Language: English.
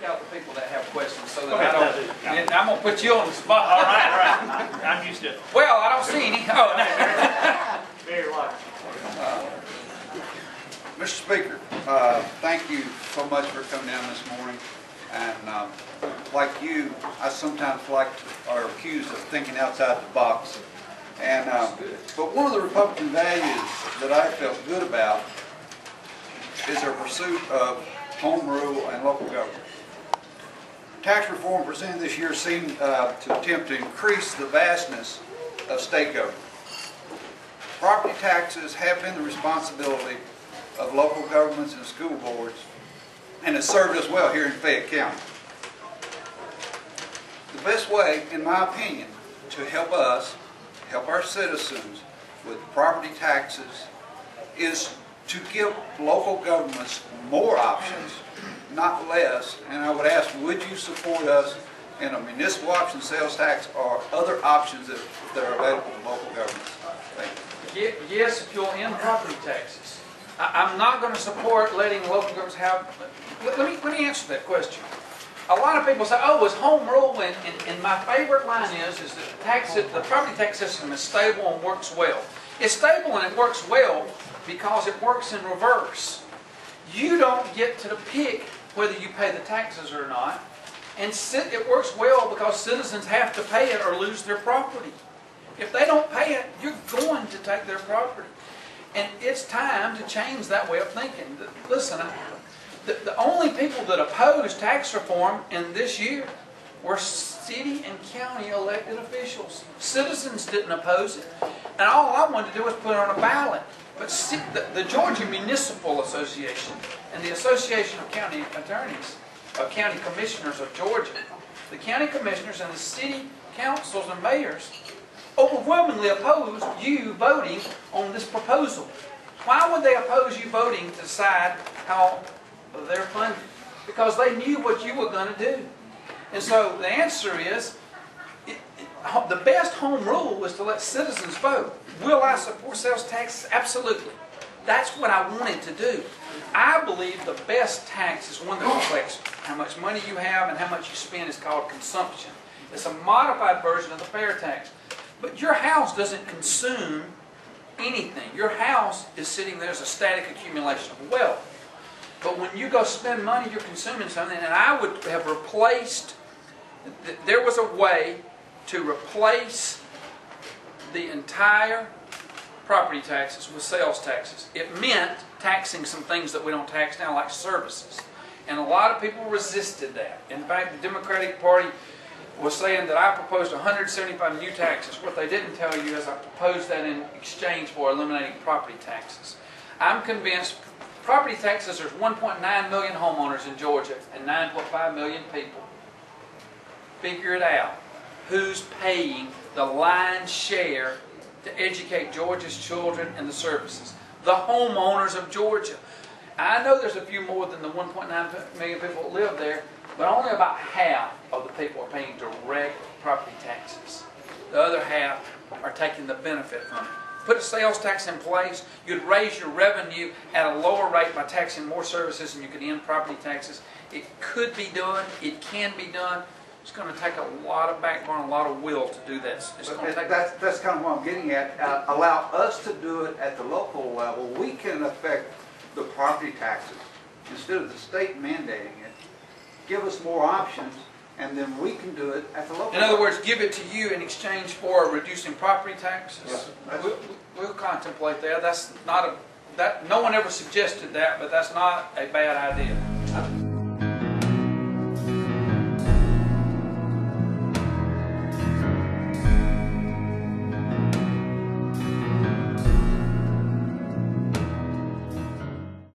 out the people that have questions so that I don't. And I'm going to put you on the spot. All right. I'm used to it. Well, I don't see any. Oh, no. Very large. Mr. Speaker, thank you so much for coming down this morning. And like you, I sometimes are accused of thinking outside the box. And but one of the Republican values that I felt good about is our pursuit of home rule and local government. Tax reform presented this year seemed to attempt to increase the vastness of state government. Property taxes have been the responsibility of local governments and school boards, and has served us well here in Fayette County. The best way, in my opinion, to help us, help our citizens with property taxes is to give local governments more options, not less. And I would ask, would you support us in a municipal option sales tax or other options that are available to local governments? Thank you. Yes, if you'll end property taxes. I'm not going to support letting local governments have. Let me answer that question. A lot of people say, "Oh, it's home rule," and my favorite line is that the property tax system is stable and works well. It's stable and it works well because it works in reverse. You don't get to pick whether you pay the taxes or not, and it works well because citizens have to pay it or lose their property. If they don't pay it, you're going to take their property. And it's time to change that way of thinking. Listen, the only people that opposed tax reform in this year were city and county elected officials. Citizens didn't oppose it. And all I wanted to do was put it on a ballot. But the Georgia Municipal Association and the Association of County Attorneys, County Commissioners of Georgia, the county commissioners and the city councils and mayors overwhelmingly opposed you voting on this proposal. Why would they oppose you voting to decide how they're funded? Because they knew what you were going to do. And so the answer is, the best home rule is to let citizens vote. Will I support sales taxes? Absolutely. That's what I wanted to do. I believe the best tax is one that reflects how much money you have and how much you spend. Is called consumption. It's a modified version of the fair tax. But your house doesn't consume anything. Your house is sitting there as a static accumulation of wealth. But when you go spend money, you're consuming something. And I would have replaced, there was a way to replace the entire property taxes with sales taxes. It meant taxing some things that we don't tax now, like services. And a lot of people resisted that. In fact, the Democratic Party was saying that I proposed 175 new taxes. What they didn't tell you is I proposed that in exchange for eliminating property taxes. I'm convinced property taxes, there's 1.9 million homeowners in Georgia and 9.5 million people. Figure it out. Who's paying the lion's share to educate Georgia's children and the services? The homeowners of Georgia. I know there's a few more than the 1.9 million people that live there, but only about half of the people are paying direct property taxes. The other half are taking the benefit from it. Put a sales tax in place, you'd raise your revenue at a lower rate by taxing more services, and you could end property taxes. It could be done. It can be done. It's going to take a lot of backbone, a lot of will to do this. That's kind of what I'm getting at. Allow us to do it at the local level. We can affect the property taxes instead of the state mandating it. Give us more options, and then we can do it at the local level. In other words, give it to you in exchange for reducing property taxes. Yes. We'll contemplate that. That's not no one ever suggested that, but that's not a bad idea.